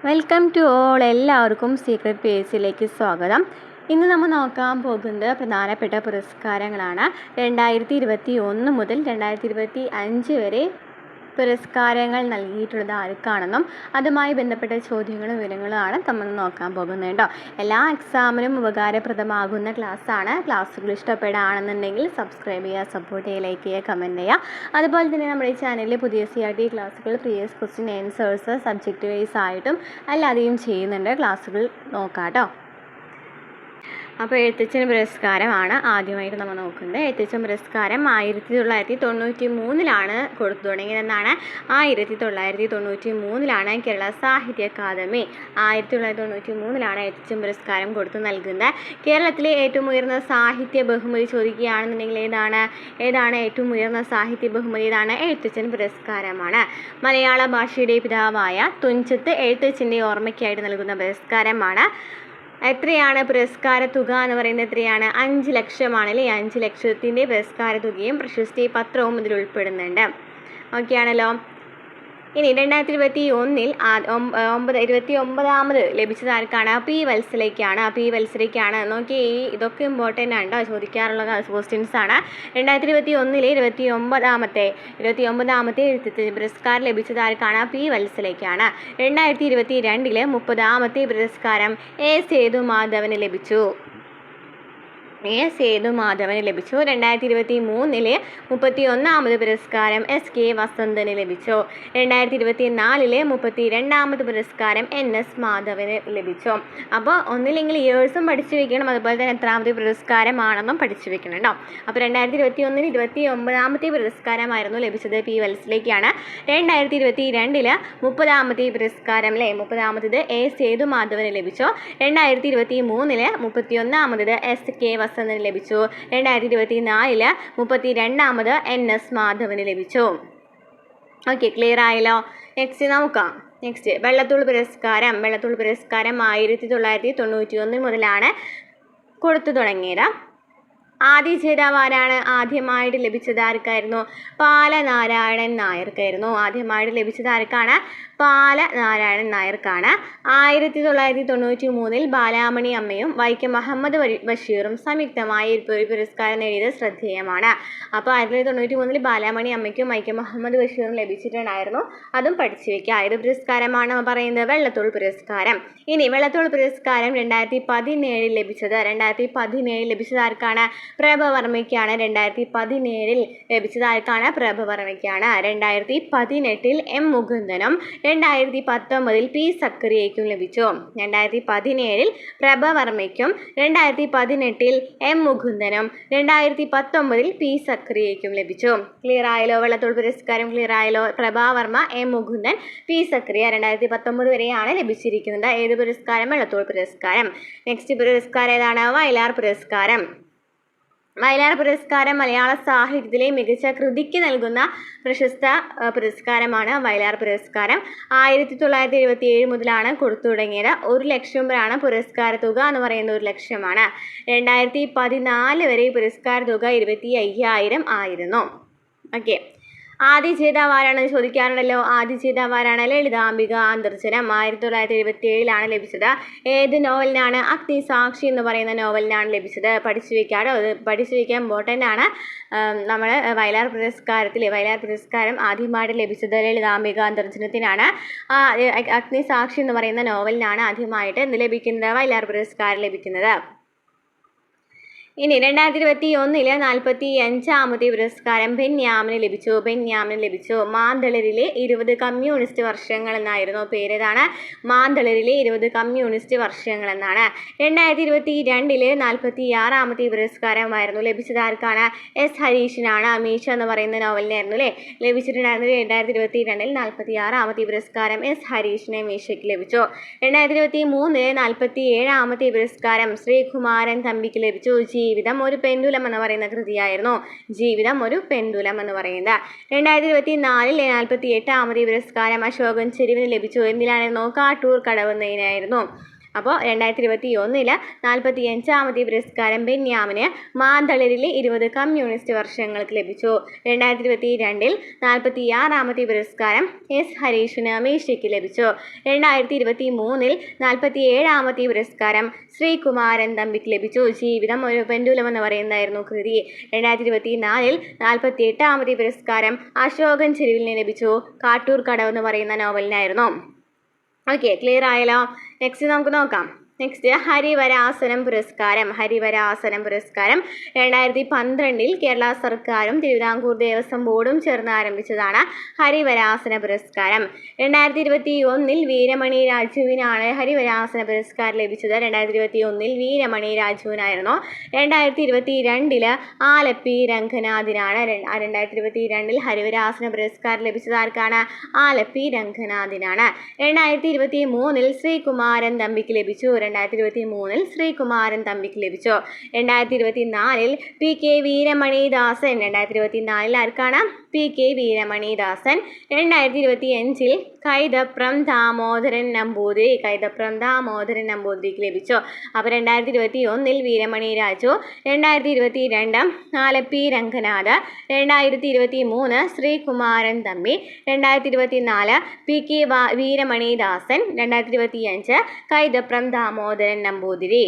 Welcome to all. എല്ലാവർക്കും secret പേജിലേക്ക് സ്വാഗതം. ഇന്ന് നമ്മൾ നോക്കാൻ പോകുന്നത് പ്രധാനപ്പെട്ട പുരസ്കാരങ്ങളാണ്. 2021 മുതൽ 2025 വരെ പുരസ്കാരങ്ങൾ നൽകിയിട്ടുള്ളത് ആർക്കാണെന്നും അതുമായി ബന്ധപ്പെട്ട ചോദ്യങ്ങളും വിവരങ്ങളുമാണ് നമ്മൾ നോക്കാൻ പോകുന്നത് കേട്ടോ. എല്ലാ എക്സാമിനും ഉപകാരപ്രദമാകുന്ന ക്ലാസ്സാണ്. ക്ലാസ്സുകൾ ഇഷ്ടപ്പെടുകയാണെന്നുണ്ടെങ്കിൽ സബ്സ്ക്രൈബ് ചെയ്യുക, സപ്പോർട്ട് ചെയ്യുക, ലൈക്ക് ചെയ്യുക, കമൻറ്റ് ചെയ്യുക. അതുപോലെ തന്നെ നമ്മുടെ ഈ ചാനലിൽ പുതിയ CRT ക്ലാസ്സുകൾ, previous question answers subject vice ആയിട്ടും അല്ലാതെയും ചെയ്യുന്നുണ്ട്. ക്ലാസ്സുകൾ നോക്കാം കേട്ടോ. അപ്പോൾ എഴുത്തച്ഛൻ പുരസ്കാരമാണ് ആദ്യമായിട്ട് നമ്മൾ നോക്കുന്നത്. എഴുത്തച്ഛൻ പുരസ്കാരം 1993 കൊടുത്തു തുടങ്ങിയതെന്നാണ്. 1993 കേരള സാഹിത്യ അക്കാദമി 1993 എഴുത്തച്ഛൻ പുരസ്കാരം കൊടുത്തു നൽകുന്നത്. കേരളത്തിലെ ഏറ്റവും ഉയർന്ന സാഹിത്യ ബഹുമതി ചോദിക്കുകയാണെന്നുണ്ടെങ്കിൽ ഏതാണ് ഏറ്റവും ഉയർന്ന സാഹിത്യ ബഹുമതി? ഏതാണ്? എഴുത്തച്ഛൻ പുരസ്കാരമാണ്. മലയാള ഭാഷയുടെ പിതാവായ തുഞ്ചത്ത് എഴുത്തച്ഛൻ്റെ ഓർമ്മയ്ക്കായിട്ട് നൽകുന്ന പുരസ്കാരമാണ്. എത്രയാണ് പുരസ്കാര തുക എന്ന് പറയുന്നത്? എത്രയാണ്? 5 ലക്ഷമാണ് അല്ലേ. 5 ലക്ഷത്തിൻ്റെ പുരസ്കാര തുകയും പ്രശസ്തി പത്രവും ഇതിൽ ഉൾപ്പെടുന്നുണ്ട്. ഓക്കെ ആണല്ലോ. ഇനി 2021 29ാമത് ലഭിച്ചത് ആർക്കാണ്? P. വത്സലയ്ക്കാണ്. നോക്കി, ഇതൊക്കെ ഇമ്പോർട്ടൻ്റ് ആണ് കേട്ടോ, ചോദിക്കാറുള്ള ക്വസ്റ്റ്യൻസ് ആണ്. 2021 29ാമത്തെ എഴുത്തച്ഛൻ പുരസ്കാരം ലഭിച്ചത് ആർക്കാണ്? P. വത്സലയ്ക്കാണ്. 2022 30ാമത്തെ പുരസ്കാരം A. സേതുമാധവന് ലഭിച്ചു. 2023 31ാമത് പുരസ്കാരം S.K. വസന്തന് ലഭിച്ചു. 2024 32ാമത് പുരസ്കാരം N.S. മാധവന് ലഭിച്ചു. അപ്പോൾ ഒന്നില്ലെങ്കിൽ ഇയേഴ്സും പഠിച്ചു വെക്കണം, അതുപോലെ തന്നെ എത്രാമത്തെ പുരസ്കാരമാണെന്നും പഠിച്ചു വെക്കണം കേട്ടോ. അപ്പോൾ 2021 29ാമത്തെ പുരസ്കാരമായിരുന്നു ലഭിച്ചത് P. വത്സലയ്ക്കാണ്. 2022 30ാമത്തെ പുരസ്കാരം അല്ലേ, 30ാമത് A. സേതുമാധവന് ലഭിച്ചു. 2023 31ാമത് S.K. വസന്തന് ലഭിച്ചു. 2024 32ാമത് N.S. മാധവന് ലഭിച്ചു. ഓക്കെ, ക്ലിയർ ആയല്ലോ. നെക്സ്റ്റ് നോക്കാം. വെള്ളത്തോൾ പുരസ്കാരം 1991 മുതലാണ് കൊടുത്തു തുടങ്ങിയത്. ആദ്യ ജേതാവ് ആരാണ്? ആദ്യമായിട്ട് ലഭിച്ചത് ആർക്കായിരുന്നു? പാലനാരായണൻ നായർക്കായിരുന്നു. ആദ്യമായിട്ട് ലഭിച്ചത് ആർക്കാണ്? പാലനാരായണൻ നായർക്കാണ്. 1993 ബാലാമണി അമ്മയും വൈക്കം മുഹമ്മദ് ബഷീറും സംയുക്തമായി ഒരു പുരസ്കാരം നേടിയത് ശ്രദ്ധേയമാണ്. അപ്പോൾ 1993 ബാലാമണി അമ്മയ്ക്കും വൈക്കം മുഹമ്മദ് ബഷീറും ലഭിച്ചിട്ടുണ്ടായിരുന്നു. അതും പഠിച്ചു വയ്ക്കുക. ഏത് പുരസ്കാരമാണ് പറയുന്നത്? വെള്ളത്തോൾ പുരസ്കാരം. ഇനി വെള്ളത്തോൾ പുരസ്കാരം 2017 ലഭിച്ചത്. 2017 ലഭിച്ചത് ആർക്കാണ്? പ്രഭവർമ്മയ്ക്കാണ്. 2017 ലഭിച്ചത് ആർക്കാണ്? പ്രഭവർമ്മയ്ക്കാണ്. 2018 M. മുകുന്ദനും 2019 P. സക്കറിയയ്ക്കും ലഭിച്ചു. 2017 പ്രഭവർമ്മയ്ക്കും 2018 M. മുകുന്ദനും 2019 P. സക്കറിയയ്ക്കും ലഭിച്ചു. ക്ലിയർ ആയല്ലോ? വെള്ളത്തോൾ പുരസ്കാരം ക്ലിയർ ആയല്ലോ? പ്രഭാവർമ്മ, M. മുകുന്ദൻ, P. സക്കറിയ 2019 വരെയാണ് ലഭിച്ചിരിക്കുന്നത്. ഏത് പുരസ്കാരം? വെള്ളത്തോൾ പുരസ്കാരം. നെക്സ്റ്റ് പുരസ്കാരം ഏതാണ്? വയലാർ പുരസ്കാരം. വയലാർ പുരസ്കാരം മലയാള സാഹിത്യത്തിലെ മികച്ച കൃതിക്ക് നൽകുന്ന പ്രശസ്ത പുരസ്കാരമാണ് വയലാർ പുരസ്കാരം. 1977 മുതലാണ് കൊടുത്തു തുടങ്ങിയത്. 1 ലക്ഷം രൂപയാണ് പുരസ്കാര തുക എന്ന് പറയുന്നത്. 1 ലക്ഷമാണ്. 2014 വരെ പുരസ്കാര തുക 25,000 ആയിരുന്നു. ഓക്കെ, ആദ്യ ജേതാവ് ആരാണെന്ന് ചോദിക്കാറുണ്ടല്ലോ. ആദ്യ ജേതാവ് ആരാണ്? ലളിതാംബിക അന്തർജനം 1977 ലഭിച്ചത്. ഏത് നോവലിനാണ്? അഗ്നിസാക്ഷി എന്ന് പറയുന്ന നോവലിനാണ് ലഭിച്ചത്. പഠിച്ചു വയ്ക്കാൻ ഇമ്പോർട്ടൻ്റ് ആണ്. നമ്മൾ വയലാർ പുരസ്കാരം ആദ്യമായിട്ട് ലഭിച്ചത് ലളിതാംബിക അന്തർജനത്തിനാണ്. അഗ്നിസാക്ഷി എന്ന് പറയുന്ന നോവലിനാണ് ആദ്യമായിട്ട് ലഭിക്കുന്നത് വയലാർ പുരസ്കാരം ലഭിക്കുന്നത്. ഇനി 2021 45ാമത്തെ പുരസ്കാരം ബെന്യാമിന് ലഭിച്ചു. മാന്തളരിലെ 20 കമ്മ്യൂണിസ്റ്റ് വർഷങ്ങൾ എന്നായിരുന്നു പേര്. ഏതാണ്? മാന്തളരിലെ 20 കമ്മ്യൂണിസ്റ്റ് വർഷങ്ങൾ എന്നാണ്. 2022 46ാമത്തെ പുരസ്കാരമായിരുന്നു ലഭിച്ചത് ആർക്കാണ്? S. ഹരീഷിനാണ്. മീശ എന്ന് പറയുന്ന നോവലിനായിരുന്നു അല്ലേ ലഭിച്ചിട്ടുണ്ടായിരുന്നത്. 2022 46ാമത്തെ പുരസ്കാരം S. ഹരീഷിനെ മീശയ്ക്ക് ലഭിച്ചു. 2023 47ാമത്തെ പുരസ്കാരം ശ്രീകുമാരൻ തമ്പിക്ക് ലഭിച്ചു. ജീവിതം ഒരു പെൻഡുലം എന്ന് പറയുന്ന കൃതിയായിരുന്നു. ജീവിതം ഒരു പെൻഡുലം എന്ന് പറയുന്നത്. 2024 48ാമത്തെ പുരസ്കാരം അശോകൻ ചെരുവിന് ലഭിച്ചു. എന്തിനായിരുന്നു? കാട്ടൂർ കടവുന്നതിനായിരുന്നു. അപ്പോൾ 2021 45-ാമത്തെ പുരസ്കാരം ബെന്യാമിന് മാന്തളിരിലെ 20 കമ്മ്യൂണിസ്റ്റ് വർഷങ്ങൾക്ക് ലഭിച്ചു. 2022 46-ാമത്തെ പുരസ്കാരം എസ് ഹരീഷിന് മീശയ്ക്ക് ലഭിച്ചു. 2023 47-ാമത്തെ പുരസ്കാരം ശ്രീകുമാരൻ തമ്പിക്ക് ലഭിച്ചു. ജീവിതം ഒരു പെൻഡുലം എന്ന് പറയുന്നതായിരുന്നു കൃതി. 2024 48-ാമത്തെ പുരസ്കാരം അശോകൻ ചെരുവിലിന് ലഭിച്ചു. കാട്ടൂർ കടവ് എന്ന് പറയുന്ന നോവലിനായിരുന്നു. ഓക്കെ, ക്ലിയർ ആയല്ലോ. നെക്സ്റ്റ് നമുക്ക് നോക്കാം. നെക്സ്റ്റ് ഹരിവരാസനം പുരസ്കാരം. ഹരിവരാസനം പുരസ്കാരം 2012 കേരള സർക്കാരും തിരുവിതാംകൂർ ദേവസ്വം ബോർഡും ചേർന്ന് ആരംഭിച്ചതാണ് ഹരിവരാസന പുരസ്കാരം. 2021 വീരമണി രാജുവിനാണ് ഹരിവരാസന പുരസ്കാരം ലഭിച്ചത്. 2021 വീരമണി രാജുവിനായിരുന്നു. 2022 ആലപ്പി രംഗനാഥിനാണ്. 2022 ഹരിവരാസന പുരസ്കാരം ലഭിച്ചത് ആർക്കാണ്? ആലപ്പി രംഗനാഥിനാണ്. 2023 ശ്രീകുമാരൻ തമ്പിക്ക് ലഭിച്ചു. 2023 ശ്രീകുമാരൻ തമ്പിക്ക് ലഭിച്ചു. 2024 പി കെ വീരമണിദാസൻ. 2024 ആർക്കാണ്? P K Veeramanidasan. 2025 കൈതപ്രം ദാമോദരൻ നമ്പൂതിരി. കൈതപ്രം ദാമോദരൻ നമ്പൂതിരിക്ക് ലഭിച്ചു. അപ്പോൾ 2021 വീരമണി രാജു, 2022 ആലപ്പി രംഗനാഥ്, 2023 ശ്രീകുമാരൻ തമ്പി, 2024 പി കെ വീരമണിദാസൻ, 2025 കൈതപ്രം ദാമോദരൻ നമ്പൂതിരി.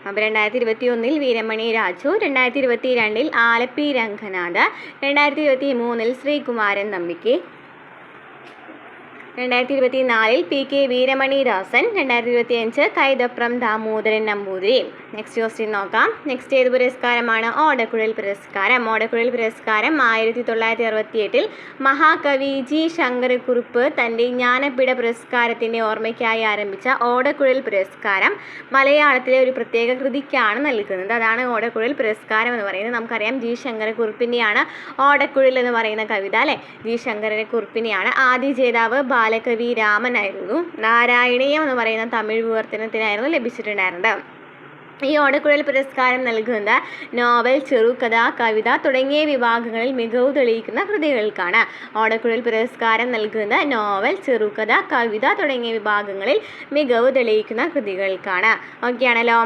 അപ്പോൾ 2021 വീരമണി രാജു, 2022 ആലപ്പി രംഗനാഥ്, 2023 ശ്രീകുമാരൻ തമ്പിക്ക്, 2024 P K Veeramanidasan, 2025 Kaithapram Damodaran Namboothiri. Next question നോക്കാം. നെക്സ്റ്റ് ഏത് പുരസ്കാരമാണ്? ഓടക്കുഴൽ പുരസ്കാരം. ഓടക്കുഴൽ പുരസ്കാരം 1968 മഹാകവി ജി ശങ്കരക്കുറുപ്പ് തൻ്റെ ജ്ഞാനപീഠ പുരസ്കാരത്തിൻ്റെ ഓർമ്മയ്ക്കായി ആരംഭിച്ച ഓടക്കുഴൽ പുരസ്കാരം മലയാളത്തിലെ ഒരു പ്രത്യേക കൃതിക്കാണ് നൽകുന്നത്. അതാണ് ഓടക്കുഴൽ പുരസ്കാരം എന്ന് പറയുന്നത്. നമുക്കറിയാം ജി ശങ്കരക്കുറുപ്പിൻ്റെയാണ് ഓടക്കുഴൽ എന്ന് പറയുന്ന കവിത, അല്ലേ? ജി ശങ്കരക്കുറുപ്പിനെയാണ്. ആദ്യ ജേതാവ് ബാലകവി രാമനായിരുന്നു. നാരായണീയം എന്ന് പറയുന്ന തമിഴ് വിവർത്തനത്തിനായിരുന്നു ലഭിച്ചിട്ടുണ്ടായിരുന്നത്. ഈ ഓടക്കുഴൽ പുരസ്കാരം നൽകുന്ന നോവൽ, ചെറുകഥ, കവിത തുടങ്ങിയ വിഭാഗങ്ങളിൽ മികവ് തെളിയിക്കുന്ന കൃതികൾക്കാണ്. ഓടക്കുഴൽ പുരസ്കാരം നൽകുന്ന നോവൽ, ചെറുകഥ, കവിത തുടങ്ങിയ വിഭാഗങ്ങളിൽ മികവ് തെളിയിക്കുന്ന കൃതികൾക്കാണ്. ഓക്കെ ആണല്ലോ.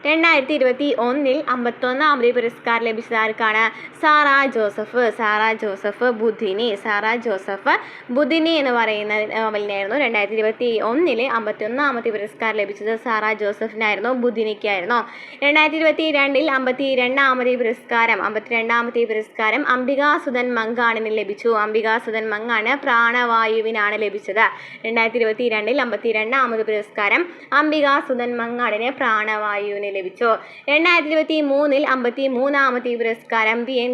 2021 51-ാമത് പുരസ്കാരം ലഭിച്ചത് ആർക്കാണ്? സാറ ജോസഫ്. സാറ ജോസഫ് ബുധിനി. സാറ ജോസഫ് ബുധിനി എന്ന് പറയുന്ന നോവലിനായിരുന്നു. 2021 51-ാമത് പുരസ്കാരം ലഭിച്ചത് സാറ ജോസഫിനായിരുന്നു, ബുധിനിക്കായിരുന്നു. 2022 52-ാമത് പുരസ്കാരം 52-ാമത്തെ പുരസ്കാരം അംബികാസുധൻ മങ്കാണിന് ലഭിച്ചു. അംബികാസുധൻ മങ്ങാണ് പ്രാണവായുവിനാണ് ലഭിച്ചത്. 2022 52-ാമത് പുരസ്കാരം അംബികാസുധൻ മങ്ങാടിന് പ്രാണവായുവിന് ലഭിച്ചു. 2023 53-ാമത്തെ പുരസ്കാരം പി എൻ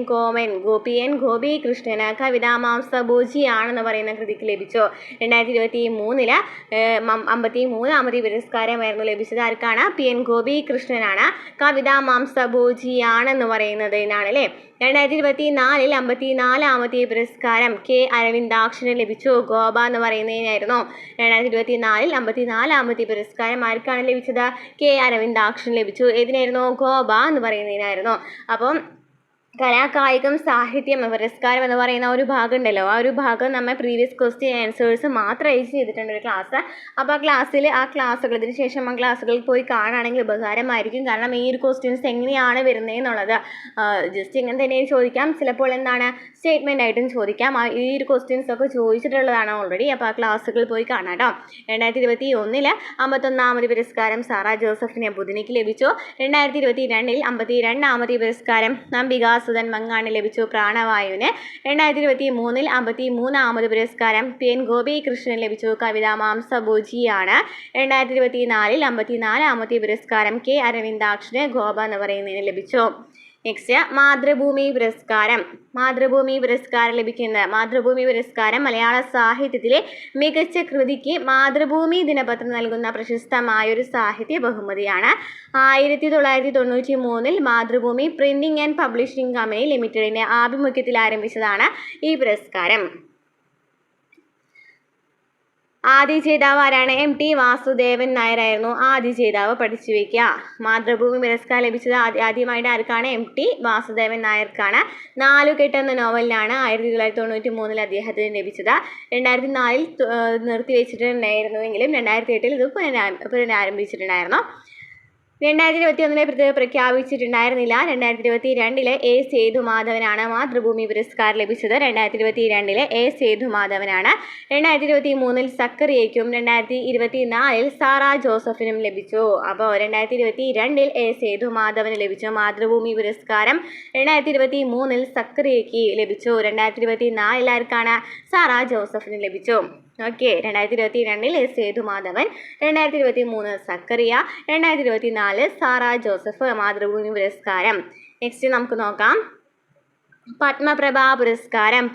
ഗോപികൃഷ്ണന് കവിതാമാംസഭോജിയാണെന്ന് പറയുന്ന കൃതിക്ക് ലഭിച്ചു. 2023 53-ാമത്തെ പുരസ്കാരമായിരുന്നു ലഭിച്ചത് ആർക്കാണ്? P N ഗോപികൃഷ്ണനാണ്. കവിതാമാംസഭോജിയാണെന്ന് പറയുന്നതിനാണ്, അല്ലേ? 2024 54-ാമത്തെ പുരസ്കാരം കെ അരവിന്ദാക്ഷന് ലഭിച്ചു. ഗോപ എന്ന് പറയുന്നതിനായിരുന്നു. 2024 54-ാമത്തെ പുരസ്കാരം ആർക്കാണ് ലഭിച്ചത്? കെ അരവിന്ദാക്ഷന് ലഭിച്ചു. ഏതിനായിരുന്നു? ഗോപ എന്ന് പറയുന്നതിനായിരുന്നു. അപ്പം കലാകായികം സാഹിത്യം പുരസ്കാരം എന്ന് പറയുന്ന ഒരു ഭാഗം ഉണ്ടല്ലോ, ആ ഒരു ഭാഗം നമ്മൾ പ്രീവിയസ് ക്വസ്റ്റ്യൻ ആൻസേഴ്സ് മാത്രം ചെയ്തിട്ടുണ്ട് ഒരു ക്ലാസ്. അപ്പോൾ ആ ക്ലാസ്സുകൾ ഇതിന് ശേഷം ആ ക്ലാസ്സുകളിൽ പോയി കാണുകയാണെങ്കിൽ ഉപകാരമായിരിക്കും. കാരണം ഈ ഒരു ക്വസ്റ്റ്യൻസ് എങ്ങനെയാണ് വരുന്നത് എന്നുള്ളത് ജസ്റ്റ് ഇങ്ങനെ തന്നെ ചോദിക്കാം. ചിലപ്പോൾ എന്താണ് സ്റ്റേറ്റ്മെൻ്റ് ആയിട്ടും ചോദിക്കാം. ഈ ഒരു ക്വസ്റ്റ്യൻസ് ഒക്കെ ചോദിച്ചിട്ടുള്ളതാണ് ഓൾറെഡി. അപ്പോൾ ആ ക്ലാസ്സുകൾ പോയി കാണാം കേട്ടോ. 2021 51-ാമത് പുരസ്കാരം സാറ ജോസഫിനെ ബുധിനിക്ക് ലഭിച്ചു. 2022 52-ാമത് പുരസ്കാരം അംബികാസുധൻ മങ്ങാണ് ലഭിച്ചു, പ്രാണവായുവിന്. 2023 53-ാമത് പുരസ്കാരം പി എൻ ഗോപികൃഷ്ണന് ലഭിച്ചു, കവിതാമാംസഭോജിയാണ്. 2024 54-ാമത്തെ പുരസ്കാരം കെ അരവിന്ദാക്ഷന് ഗോപ എന്ന് പറയുന്നതിന് ലഭിച്ചു. നെക്സ്റ്റ് മാതൃഭൂമി പുരസ്കാരം. മാതൃഭൂമി പുരസ്കാരം മലയാള സാഹിത്യത്തിലെ മികച്ച കൃതിക്ക് മാതൃഭൂമി ദിനപത്രം നൽകുന്ന പ്രശസ്തമായൊരു സാഹിത്യ ബഹുമതിയാണ്. 1993 Mathrubhumi printing and publishing company ലിമിറ്റഡിന്റെ ആഭിമുഖ്യത്തിൽ ആരംഭിച്ചതാണ് ഈ പുരസ്കാരം. ആദ്യ ജേതാവ് ആരാണ്? MT വാസുദേവൻ നായരായിരുന്നു ആദ്യ ജേതാവ്. പഠിച്ചു വയ്ക്കുക. മാതൃഭൂമി പുരസ്കാരം ലഭിച്ചത് ആദ്യമായിട്ട് ആർക്കാണ്? MT വാസുദേവൻ നായർക്കാണ്. നാലുകെട്ട് എന്ന നോവലിനാണ് 1993 അദ്ദേഹത്തിന് ലഭിച്ചത്. 2004 നിർത്തിവെച്ചിട്ടുണ്ടായിരുന്നുവെങ്കിലും 2008 ഇത് പുനരാരംഭിച്ചിട്ടുണ്ടായിരുന്നു. 2021 പ്രഖ്യാപിച്ചിട്ടുണ്ടായിരുന്നില്ല. 2022 A സേതുമാധവനാണ് മാതൃഭൂമി പുരസ്കാരം ലഭിച്ചത്. 2022 A സേതുമാധവനാണ്. 2023 സക്കറിയയ്ക്കും 2024 സാറ ജോസഫിനും ലഭിച്ചു. അപ്പോൾ 2022 A സേതുമാധവന് ലഭിച്ചു മാതൃഭൂമി പുരസ്കാരം. 2023 സക്കറിയയ്ക്ക് ലഭിച്ചു. 2024 ആർക്കാണ്? സാറ ജോസഫിന് ലഭിച്ചു. ഓക്കെ. 2022 സേതുമാധവൻ, 2023 സക്കറിയ, 2024 സാറ ജോസഫ് മാതൃഭൂമി പുരസ്കാരം. നെക്സ്റ്റ് നമുക്ക് നോക്കാം. പത്മപ്രഭാ പുരസ്കാരം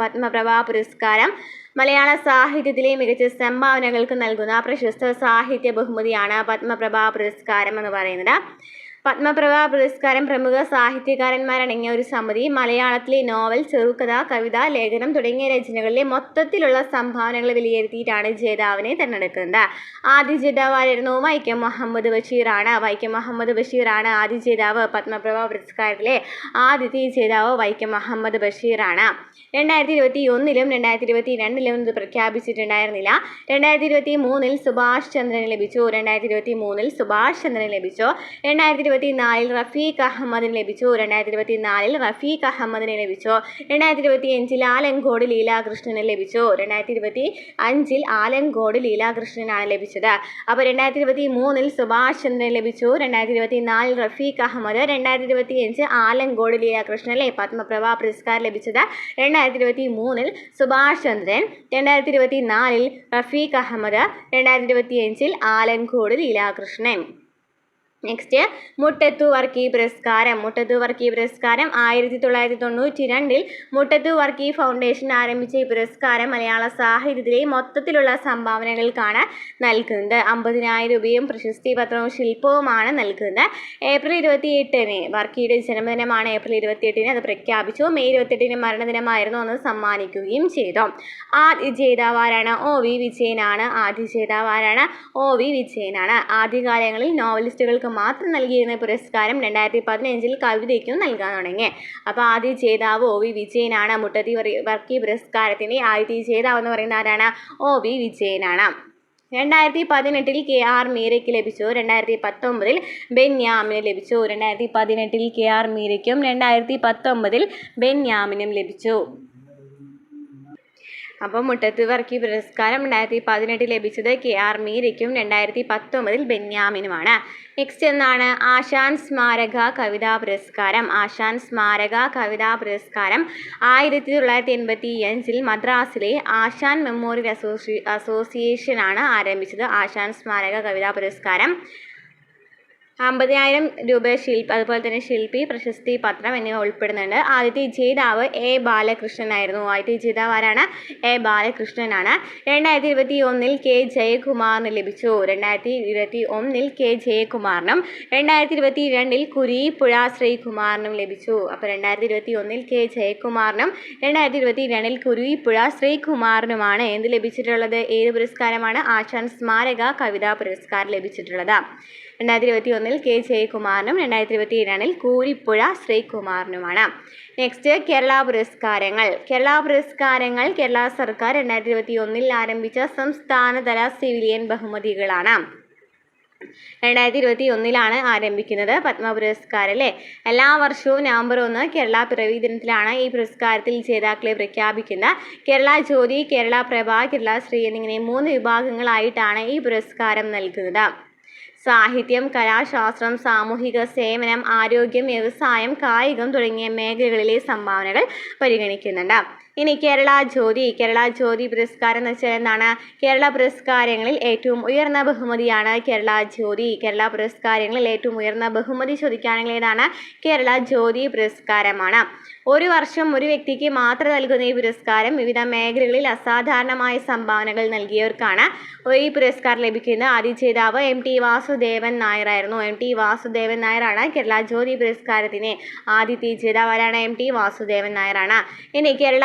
മലയാള സാഹിത്യത്തിലെ മികച്ച സംഭാവനകൾക്ക് നൽകുന്ന പ്രശസ്ത സാഹിത്യ ബഹുമതിയാണ് പത്മപ്രഭാ പുരസ്കാരം എന്ന് പറയുന്നത്. പത്മപ്രഭാ പുരസ്കാരം പ്രമുഖ സാഹിത്യകാരന്മാരടങ്ങിയ ഒരു സമിതി മലയാളത്തിലെ നോവൽ, ചെറുകഥ, കവിത, ലേഖനം തുടങ്ങിയ രചനകളിലെ മൊത്തത്തിലുള്ള സംഭാവനകൾ വിലയിരുത്തിയിട്ടാണ് ജേതാവിനെ തിരഞ്ഞെടുക്കുന്നത്. ആദ്യ ജേതാവായിരുന്നു വൈക്കം മുഹമ്മദ് ബഷീറാണ്. ആദ്യ ജേതാവ്. പത്മപ്രഭാ പുരസ്കാരത്തിലെ ആദ്യത്തെ ജേതാവ് വൈക്കം മുഹമ്മദ് ബഷീറാണ്. 2021 2022 ഇത് പ്രഖ്യാപിച്ചിട്ടുണ്ടായിരുന്നില്ല. 2023 സുഭാഷ് ചന്ദ്രന് ലഭിച്ചു. 2024 റഫീഖ് അഹമ്മദിന് ലഭിച്ചു. 2025 ആലങ്കോട് ലീലാകൃഷ്ണന് ലഭിച്ചു. 2025 ആലങ്കോട് ലീലാകൃഷ്ണനാണ് ലഭിച്ചത്. അപ്പോൾ 2023 സുഭാഷ് ചന്ദ്രന് ലഭിച്ചു. 2024 റഫീഖ് അഹമ്മദ്, 2025 ആലങ്കോട് ലീലാകൃഷ്ണൻ അല്ലേ പത്മപ്രഭാ പുരസ്കാരം ലഭിച്ചത്. 2023 സുഭാഷ് ചന്ദ്രൻ, 2024 റഫീഖ് അഹമ്മദ്, 2025 ആലങ്കോട് ലീലാകൃഷ്ണൻ. നെക്സ്റ്റ് മുട്ടത്തു വർക്കി പുരസ്കാരം. 1992 മുട്ടത്തു വർക്കി ഫൗണ്ടേഷൻ ആരംഭിച്ച ഈ പുരസ്കാരം മലയാള സാഹിത്യത്തിലെ മൊത്തത്തിലുള്ള സംഭാവനകൾക്കാണ് നൽകുന്നത്. 50,000 രൂപയും പ്രശസ്തി പത്രവും ശില്പവുമാണ് നൽകുന്നത്. ഏപ്രിൽ 28 വർക്കിയുടെ ജന്മദിനമാണ്. ഏപ്രിൽ 28 അത് പ്രഖ്യാപിച്ചു. മെയ് 28 മരണദിനമായിരുന്നു. അന്ന് സമ്മാനിക്കുകയും ചെയ്തു. ആദ്യ ജേതാവാരാണ്? OV വിജയനാണ്. ആദ്യകാലങ്ങളിൽ നോവലിസ്റ്റുകൾക്ക് മാത്രം നൽകിയിരുന്ന പുരസ്കാരം 2015 കവിതയ്ക്കും നൽകാൻ തുടങ്ങി. അപ്പോൾ ആദ്യ ജേതാവ് OV വിജയനാണ്. മുട്ടത്തി വർക്കി പുരസ്കാരത്തിൻ്റെ ആദ്യത്തെ ജേതാവ് എന്ന് പറയുന്നത് ആരാണ്? OV വിജയനാണ്. 2018 KR മീരയ്ക്ക് ലഭിച്ചു. 2019 ബെന്യാമിന് ലഭിച്ചു. 2018 KR മീരയ്ക്കും 2019 ബെന്യാമിനും ലഭിച്ചു. അപ്പോൾ മുട്ടത്ത് വർക്കി പുരസ്കാരം 2018 ലഭിച്ചത് KR മീരയ്ക്കും 2019 ബെന്യാമിനുമാണ്. നെക്സ്റ്റ് എന്താണ്? ആശാൻ സ്മാരക കവിതാ പുരസ്കാരം. 1985 മദ്രാസിലെ ആശാൻ മെമ്മോറിയൽ അസോസിയേഷനാണ് ആരംഭിച്ചത്. ആശാൻ സ്മാരക കവിതാ പുരസ്കാരം. 50,000 രൂപ അതുപോലെ തന്നെ ശില്പി, പ്രശസ്തി പത്രം എന്നിവ ഉൾപ്പെടുന്നുണ്ട്. ആദ്യത്തെ ജേതാവ് A ബാലകൃഷ്ണനായിരുന്നു. ആദ്യത്തെ ജേതാവ് ആരാണ്? A ബാലകൃഷ്ണനാണ്. 2021 K ജയകുമാറിന് ലഭിച്ചു. 2021 K ജയകുമാറിനും 2022 കുരീപ്പുഴ ശ്രീകുമാറിനും ലഭിച്ചു. അപ്പോൾ 2021 K ജയകുമാറിനും 2022 കുരീപ്പുഴ ശ്രീകുമാറിനുമാണ് എന്ത് ലഭിച്ചിട്ടുള്ളത്? ഏത് പുരസ്കാരമാണ്? ആശാൻ സ്മാരക കവിതാ പുരസ്കാരം ലഭിച്ചിട്ടുള്ളത്. 2021 K ജയകുമാറിനും 2022 കൂരിപ്പുഴ ശ്രീകുമാറിനുമാണ്. നെക്സ്റ്റ് കേരള പുരസ്കാരങ്ങൾ. കേരള സർക്കാർ 2021 ആരംഭിച്ച സംസ്ഥാനതല സിവിലിയൻ ബഹുമതികളാണ്. 2021 ആരംഭിക്കുന്നത് പത്മ പുരസ്കാരം അല്ലേ. എല്ലാ വർഷവും നവംബർ 1 കേരള പിറവി ദിനത്തിലാണ് ഈ പുരസ്കാരത്തിൽ ജേതാക്കളെ പ്രഖ്യാപിക്കുന്നത്. കേരള ജ്യോതി, കേരള പ്രഭ, കേരള ശ്രീ എന്നിങ്ങനെ 3 വിഭാഗങ്ങളായിട്ടാണ് ഈ പുരസ്കാരം നൽകുന്നത്. സാഹിത്യം, കലാശാസ്ത്രം, സാമൂഹിക സേവനം, ആരോഗ്യം, വ്യവസായം, കായികം തുടങ്ങിയ മേഖലകളിലെ സംഭാവനകൾ പരിഗണിക്കുന്നുണ്ട്. ഇനി കേരള ജ്യോതി പുരസ്കാരം എന്ന് വെച്ചാൽ എന്താണ്? കേരള പുരസ്കാരങ്ങളിൽ ഏറ്റവും ഉയർന്ന ബഹുമതിയാണ് കേരള ജ്യോതി. കേരള പുരസ്കാരങ്ങളിൽ ഏറ്റവും ഉയർന്ന ബഹുമതി ചോദിക്കുകയാണെങ്കിൽ ഏതാണ്? കേരള ജ്യോതി പുരസ്കാരമാണ്. ഒരു വർഷം ഒരു വ്യക്തിക്ക് മാത്രം നൽകുന്ന ഈ പുരസ്കാരം വിവിധ മേഖലകളിൽ അസാധാരണമായ സംഭാവനകൾ നൽകിയവർക്കാണ് ഈ പുരസ്കാരം ലഭിക്കുന്നത്. ആദ്യ ജേതാവ് MT വാസുദേവൻ നായരായിരുന്നു. MT വാസുദേവൻ നായരാണ് കേരള ജ്യോതി പുരസ്കാരത്തിന് ആദ്യത്തെ ജേതാവ്. ആരാണ്? MT വാസുദേവൻ നായരാണ്. ഇനി കേരള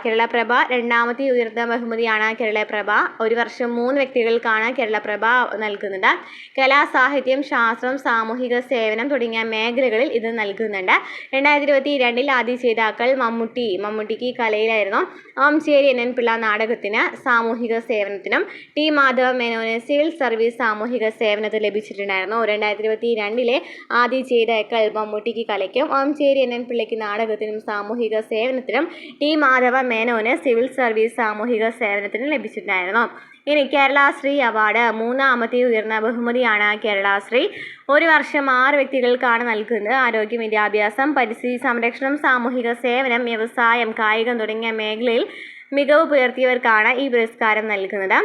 കേരളപ്രഭ രണ്ടാമത്തെ ഉയർന്ന ബഹുമതിയാണ് കേരളപ്രഭ. ഒരു വർഷം 3 വ്യക്തികൾക്കാണ് കേരളപ്രഭ നൽകുന്നത്. കലാ, സാഹിത്യം, ശാസ്ത്രം, സാമൂഹിക സേവനം തുടങ്ങിയ മേഖലകളിൽ ഇത് നൽകുന്നുണ്ട്. 2022 ആദ്യ ജേതാക്കൾ മമ്മൂട്ടിക്ക് കലയിലായിരുന്നു. ഓംചേരി NN പിള്ള നാടകത്തിന് സാമൂഹിക സേവനത്തിനും ടി മാധവ മേനോന് സിവിൽ സർവീസ് സാമൂഹിക സേവനത്തിൽ ലഭിച്ചിട്ടുണ്ടായിരുന്നു. 2022 ആദ്യ ജേതാക്കൾ മമ്മൂട്ടിക്ക് കലയ്ക്കും ഓംചേരി NN പിള്ളയ്ക്ക് നാടകത്തിനും സാമൂഹിക സേവനത്തിനും ടി മാധവ മേനോന് സിവിൽ സർവീസ് സാമൂഹിക സേവനത്തിനും ലഭിച്ചിട്ടുണ്ടായിരുന്നു. ഇനി കേരളശ്രീ അവാർഡ് മൂന്നാമത്തെ ഉയർന്ന ബഹുമതിയാണ് കേരളശ്രീ. ഒരു വർഷം 6 വ്യക്തികൾക്കാണ് നൽകുന്നത്. ആരോഗ്യം, വിദ്യാഭ്യാസം, പരിസ്ഥിതി സംരക്ഷണം, സാമൂഹിക സേവനം, വ്യവസായം, കായികം തുടങ്ങിയ മേഖലയിൽ മികവ് പുലർത്തിയവർക്കാണ് ഈ പുരസ്കാരം നൽകുന്നത്.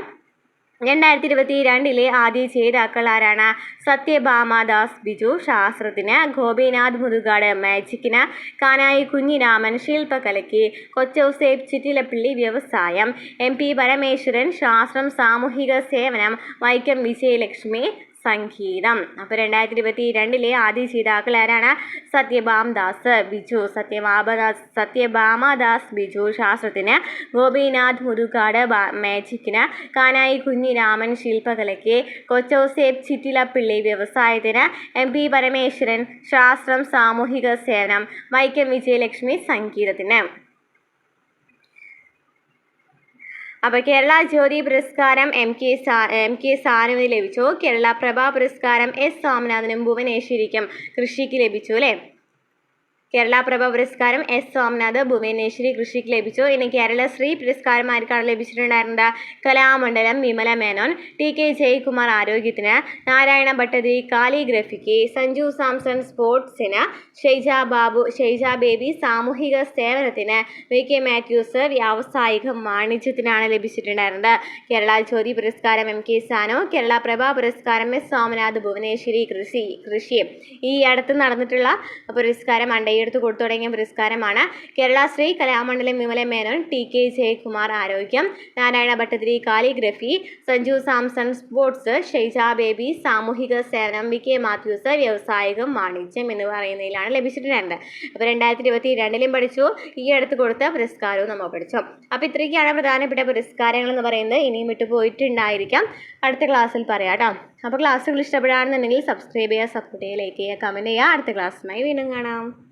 2022 ആദ്യ ജേതാക്കൾ ആരാണ്? സത്യഭാമാദാസ് ബിജു ശാസ്ത്രത്തിന്, ഗോപിനാഥ് മുതുകാട് മാജിക്കിന്, കാനായി കുഞ്ഞിരാമൻ ശില്പകലയ്ക്ക്, കൊച്ചൗസേപ്പ് ചിറ്റിലപ്പള്ളി വ്യവസായം, MP പരമേശ്വരൻ ശാസ്ത്രം സാമൂഹിക സേവനം, വൈക്കം വിജയലക്ഷ്മി സംഗീതം. അപ്പോൾ 2022 ആദ്യ ജേതാക്കൾ ആരാണ്? സത്യഭാമദാസ് ബിജു ശാസ്ത്രത്തിന്, ഗോപിനാഥ് മുതുകാട് മാജിക്കിന്, കാനായി കുഞ്ഞിരാമൻ ശില്പകലയ്ക്ക്, കൊച്ചൗസേപ്പ് ചിറ്റിലപ്പള്ളി വ്യവസായത്തിന്, MP പരമേശ്വരൻ ശാസ്ത്രം സാമൂഹിക സേവനം, വൈക്കം വിജയലക്ഷ്മി സംഗീതത്തിന്. അപ്പോൾ കേരള ജ്യോതി പുരസ്കാരം MK സാനുവിന് ലഭിച്ചു. കേരളപ്രഭ പുരസ്കാരം S സ്വാമിനാഥനും ഭുവനേശ്വരിക്കും കൃഷിക്ക് ലഭിച്ചു അല്ലേ? കേരളപ്രഭ പുരസ്കാരം S സ്വാമിനാഥ്, ഭുവനേശ്വരി കൃഷിക്ക് ലഭിച്ചു. ഇനി കേരളശ്രീ പുരസ്കാരം ആർക്കാണ് ലഭിച്ചിട്ടുണ്ടായിരുന്നത്? കലാമണ്ഡലം വിമല മേനോൻ, TK ജയകുമാർ ആരോഗ്യത്തിന്, നാരായണ ഭട്ടതിരി കാലിഗ്രഫിക്ക്, സഞ്ജു സാംസൺ സ്പോർട്സിന്, ഷൈജ ബേബി സാമൂഹിക സേവനത്തിന്, VK മാത്യൂസ് വ്യാവസായിക വാണിജ്യത്തിനാണ് ലഭിച്ചിട്ടുണ്ടായിരുന്നത്. കേരള ജ്യോതി പുരസ്കാരം MK സാനു, കേരളപ്രഭ പുരസ്കാരം S സ്വാമിനാഥ്, ഭുവനേശ്വരി കൃഷി. ഈ അടുത്ത് നടന്നിട്ടുള്ള പുരസ്കാരം എടുത്ത് കൊടുത്തു തുടങ്ങിയ പുരസ്കാരമാണ്. കേരളശ്രീ, കലാമണ്ഡലം വിമല മേനോൻ, TK ജയകുമാർ ആരോഗ്യം, നാരായണ ഭട്ടതിരി കാലിഗ്രഫി, സഞ്ജു സാംസൺ സ്പോർട്സ്, ഷൈജ ബേബി സാമൂഹിക സേവനം, VK മാത്യൂസ് വ്യാവസായികം വാണിജ്യം എന്ന് പറയുന്നതിലാണ് ലഭിച്ചിട്ടുണ്ട്. അപ്പോൾ 2022 പഠിച്ചു. ഈ അടുത്ത് കൊടുത്ത പുരസ്കാരവും നമ്മൾ പഠിച്ചു. അപ്പോൾ ഇത്രയൊക്കെയാണ് പ്രധാനപ്പെട്ട പുരസ്കാരങ്ങൾ എന്ന് പറയുന്നത്. ഇനിയും വിട്ടുപോയിട്ടുണ്ടായിരിക്കാം, അടുത്ത ക്ലാസ്സിൽ പറയാം കേട്ടോ. അപ്പോൾ ക്ലാസ്സുകൾ ഇഷ്ടപ്പെടുകയാണെന്നുണ്ടെങ്കിൽ സബ്സ്ക്രൈബ് ചെയ്യുക, സപ്പോർട്ട് ചെയ്യുക, ലൈക്ക് ചെയ്യുക, കമൻറ്റ് ചെയ്യുക. അടുത്ത ക്ലാസ്സുമായി വീണ്ടും കാണാം.